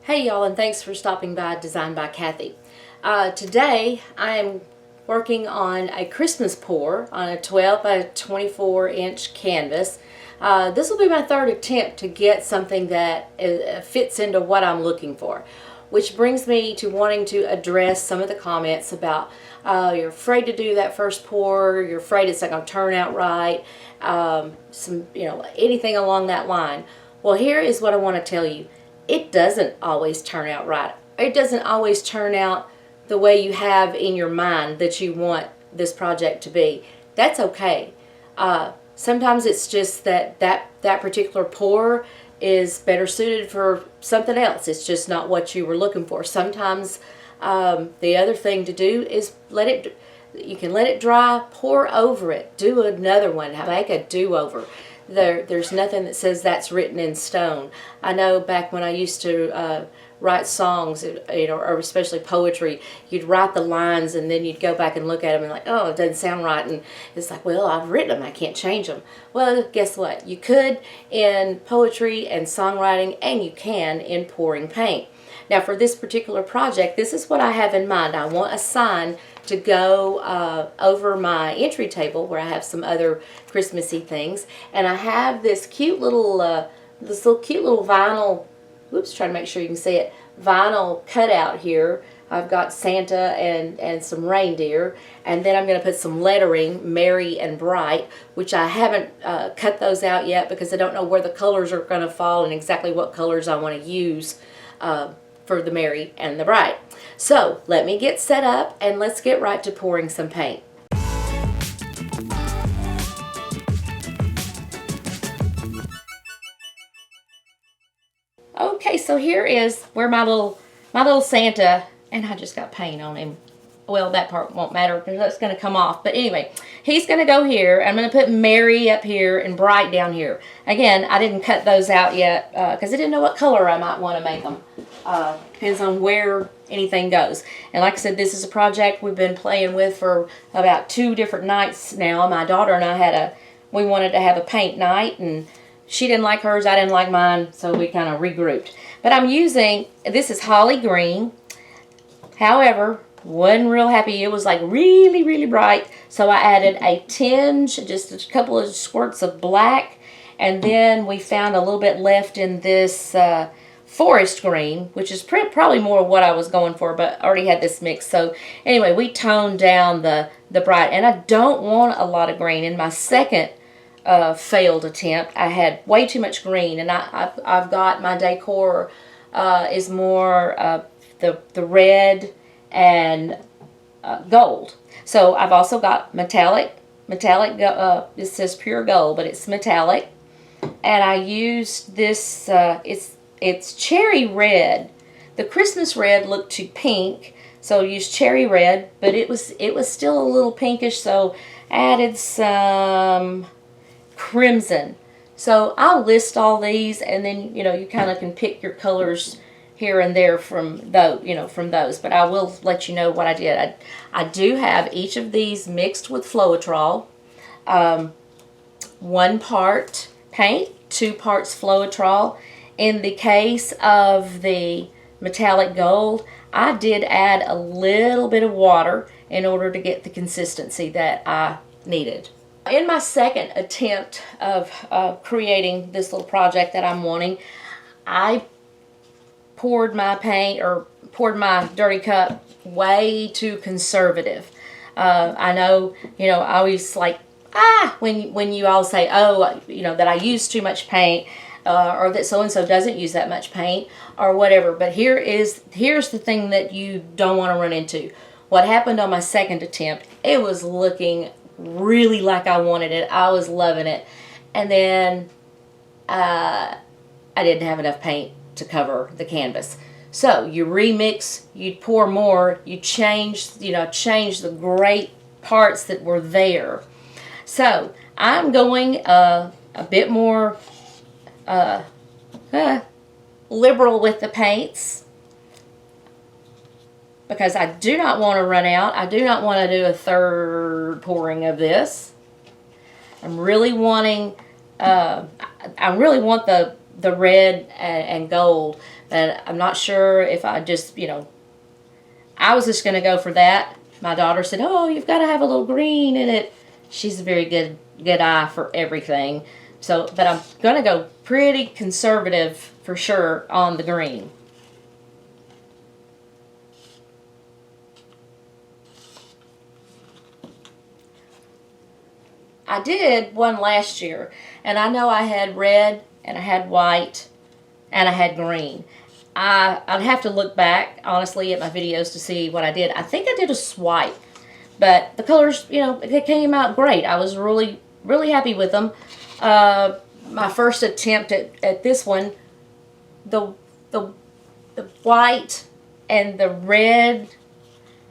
Hey y'all, and thanks for stopping by Design by Kathy. Today I am working on a Christmas pour on a 12 by 24 inch canvas. This will be my third attempt to get something that fits into what I'm looking for, which brings me to wanting to address some of the comments about you're afraid to do that first pour, you're afraid it's not going to turn out right, anything along that line. Well, here is what I want to tell you. It doesn't always turn out right. It doesn't always turn out the way you have in your mind that you want this project to be. That's okay. Sometimes it's just that particular pour is better suited for something else. It's just not what you were looking for. Sometimes the other thing to do is you can let it dry, pour over it, do another one, make a do-over. There's nothing that says that's written in stone. I know back when I used to write songs, or especially poetry, you'd write the lines and then you'd go back and look at them and like, oh, it doesn't sound right, and it's like, well, I've written them, I can't change them. Well, guess what? You could in poetry and songwriting, and you can in pouring paint. Now, for this particular project, this is what I have in mind. I want a sign to go over my entry table where I have some other Christmassy things, and I have this cute little vinyl. Oops, try to make sure you can see it. Vinyl cutout here. I've got Santa and some reindeer, and then I'm going to put some lettering, Merry and Bright, which I haven't cut those out yet because I don't know where the colors are going to fall and exactly what colors I want to use for the Merry and the Bright. So let me get set up and let's get right to pouring some paint. Okay, so here is where my little Santa, and I just got paint on him. Well, that part won't matter because that's going to come off. But anyway, he's going to go here. I'm going to put Merry up here and Bright down here. Again, I didn't cut those out yet because I didn't know what color I might want to make them. Depends on where anything goes. And like I said, this is a project we've been playing with for about 2 different nights now. My daughter and I we wanted to have a paint night, and she didn't like hers, I didn't like mine, so we kind of regrouped. But I'm using, this is holly green. However, wasn't real happy. It was like really, really bright. So I added a tinge, just a couple of squirts of black. And then we found a little bit left in this forest green, which is probably more what I was going for, but I already had this mix. So anyway, we toned down the bright. And I don't want a lot of green. In my second failed attempt, I had way too much green. And I've got my Decor is more the red and gold. So I've also got metallic. It says pure gold, but it's metallic. And I used this. It's cherry red. The Christmas red looked too pink, so I used cherry red. But it was still a little pinkish, so added some crimson. So I'll list all these, and then you kind of can pick your colors here and there from those, but I will let you know what I did. I do have each of these mixed with Floetrol. 1 part paint, 2 parts Floetrol. In the case of the metallic gold, I did add a little bit of water in order to get the consistency that I needed. In my second attempt of creating this little project that I'm wanting, I poured my paint, or poured my dirty cup, way too conservative. I know, I always like, when you all say, oh, that I use too much paint, or that so-and-so doesn't use that much paint, or whatever. But here's the thing that you don't want to run into. What happened on my second attempt, it was looking really like I wanted it. I was loving it. And then I didn't have enough paint to cover the canvas. So you remix, you pour more, you change the great parts that were there. So I'm going a bit more liberal with the paints because I do not want to run out. I do not want to do a third pouring of this. I'm really wanting I really want the red and gold. But I'm not sure if I just, I was just going to go for that. My daughter said, "Oh, you've got to have a little green in it." She's a very good eye for everything. So, but I'm going to go pretty conservative for sure on the green. I did one last year, and I know I had red, and I had white, and I had green. I'd have to look back, honestly, at my videos to see what I did. I think I did a swipe, but the colors, they came out great. I was really, really happy with them. My first attempt at this one, the white and the red,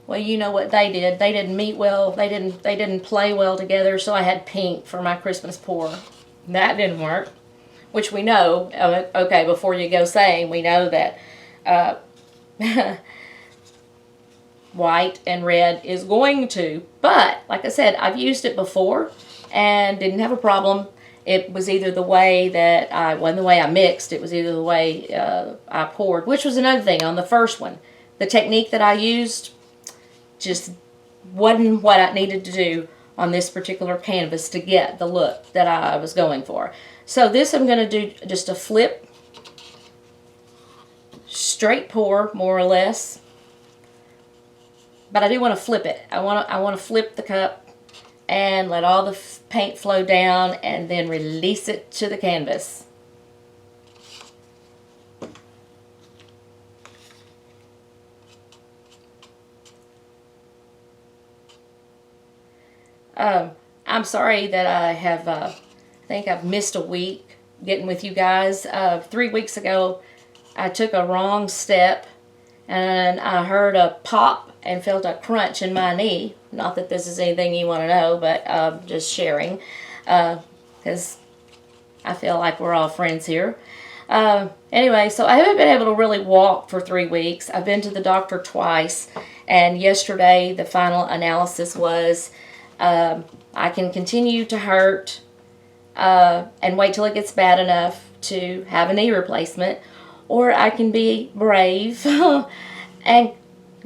well, you know what they did. They didn't meet well. They didn't play well together. So I had pink for my Christmas pour. That didn't work, which we know. Okay, before you go saying, we know that white and red is going to. But like I said, I've used it before and didn't have a problem. It was either the way that wasn't the way I mixed. It was either the way I poured, which was another thing on the first one. The technique that I used just wasn't what I needed to do on this particular canvas to get the look that I was going for. So this I'm going to do just a flip, straight pour, more or less. But I do want to flip it. I want to flip the cup and let all the paint flow down and then release it to the canvas. I'm sorry that I have, I think I've missed a week getting with you guys. 3 weeks ago, I took a wrong step and I heard a pop and felt a crunch in my knee. Not that this is anything you want to know, but just sharing, because I feel like we're all friends here. Anyway, so I haven't been able to really walk for 3 weeks. I've been to the doctor twice, and yesterday the final analysis was I can continue to hurt and wait till it gets bad enough to have a knee replacement, or I can be brave and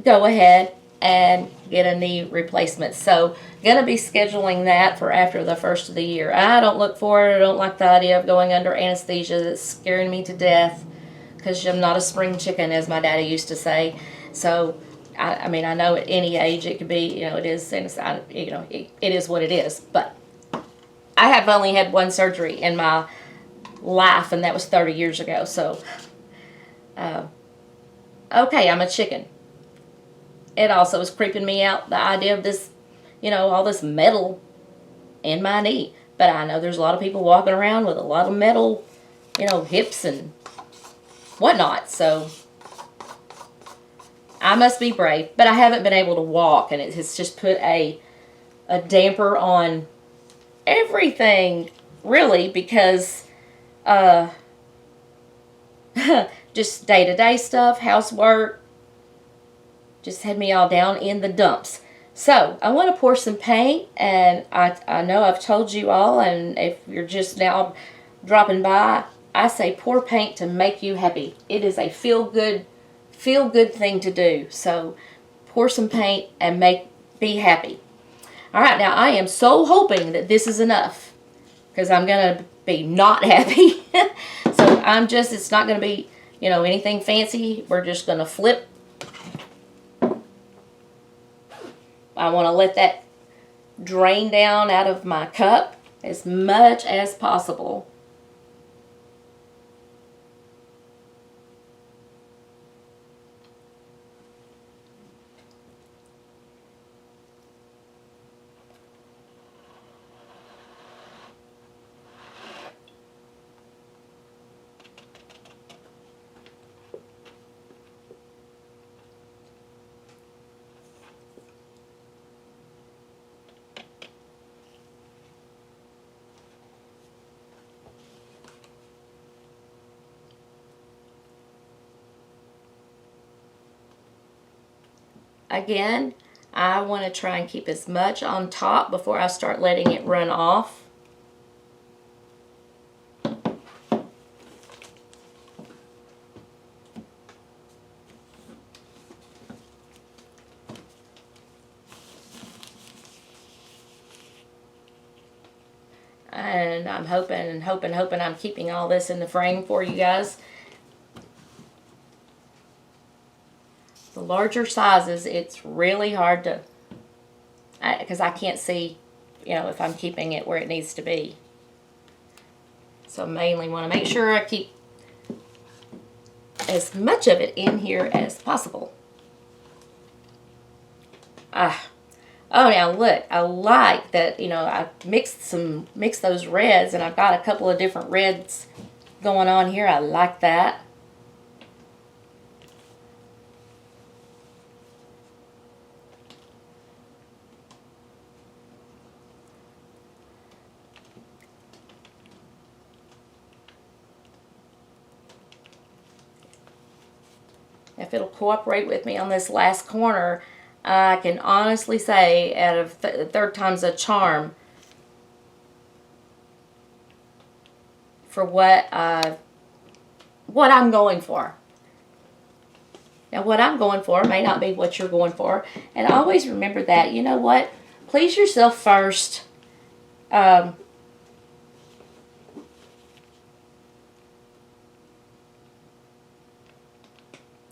go ahead and get a knee replacement. So gonna be scheduling that for after the first of the year. I don't look for it. I don't like the idea of going under anesthesia. It's scaring me to death because I'm not a spring chicken, as my daddy used to say. So I mean, I know at any age it could be, it is, it is what it is. But I have only had one surgery in my life, and that was 30 years ago. So, okay, I'm a chicken. It also is creeping me out, the idea of this, all this metal in my knee. But I know there's a lot of people walking around with a lot of metal, hips and whatnot. So I must be brave, but I haven't been able to walk, and it has just put a damper on everything, really, because just day-to-day stuff, housework, just had me all down in the dumps. So I want to pour some paint, and I know I've told you all, and if you're just now dropping by, I say pour paint to make you happy. It is a feel-good thing to do. So pour some paint and be happy. All right, now I am so hoping that this is enough, because I'm going to be not happy. So it's not going to be, anything fancy. We're just going to flip. I want to let that drain down out of my cup as much as possible. Again, I want to try and keep as much on top before I start letting it run off. and I'm hoping and hoping I'm keeping all this in the frame for you guys. The larger sizes, it's really hard to, because I can't see, you know, if I'm keeping it where it needs to be. So I mainly want to make sure I keep as much of it in here as possible. Oh, now look, I like that, you know, I mixed those reds, and I've got a couple of different reds going on here. I like that. If it'll cooperate with me on this last corner, I can honestly say, out of third time's a charm for what I'm going for. Now, what I'm going for may not be what you're going for, and always remember that. You know what? Please yourself first.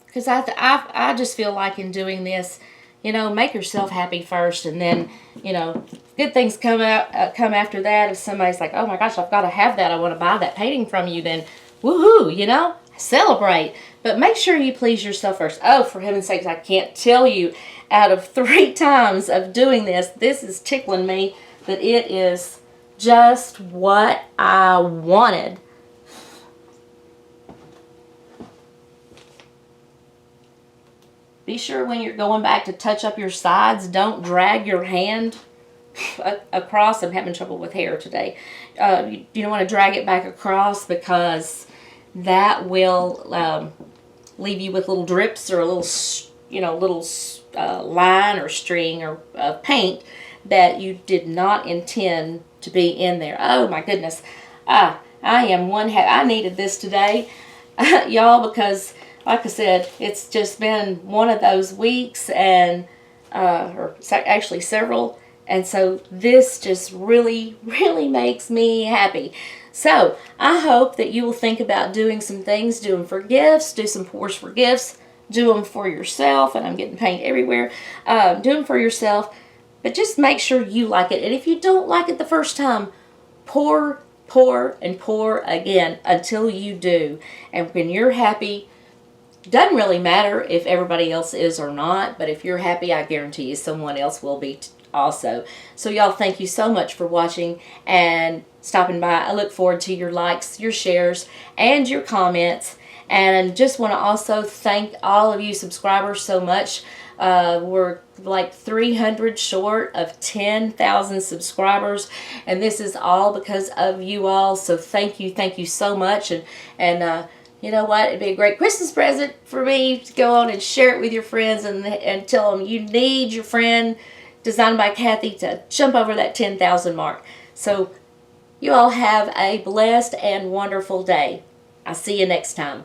Because I just feel like in doing this, you know, make yourself happy first, and then, you know, good things come after that. If somebody's like, oh my gosh, I've got to have that, I want to buy that painting from you, then woohoo, you know, celebrate. But make sure you please yourself first. Oh, for heaven's sakes, I can't tell you, out of 3 times of doing this, this is tickling me that it is just what I wanted. Be sure when you're going back to touch up your sides, don't drag your hand across. I'm having trouble with hair today. You don't want to drag it back across, because that will leave you with little drips or a little, you know, little line or string or paint that you did not intend to be in there. Oh my goodness. I am I needed this today, y'all, because like I said, it's just been one of those weeks, and or actually several, and so this just really, really makes me happy. So I hope that you will think about doing some things, do them for gifts, do some pours for gifts, do them for yourself, and I'm getting paint everywhere. Do them for yourself, but just make sure you like it. And if you don't like it the first time, pour, and pour again until you do. And when you're happy, doesn't really matter if everybody else is or not, but if you're happy, I guarantee you someone else will be also. So y'all, thank you so much for watching and stopping by. I look forward to your likes, your shares, and your comments. And just want to also thank all of you subscribers so much. We're like 300 short of 10,000 subscribers, and this is all because of you all. So thank you so much. And you know what? It'd be a great Christmas present for me to go on and share it with your friends, and tell them you need your friend Designed by Kathy to jump over that 10,000 mark. So you all have a blessed and wonderful day. I'll see you next time.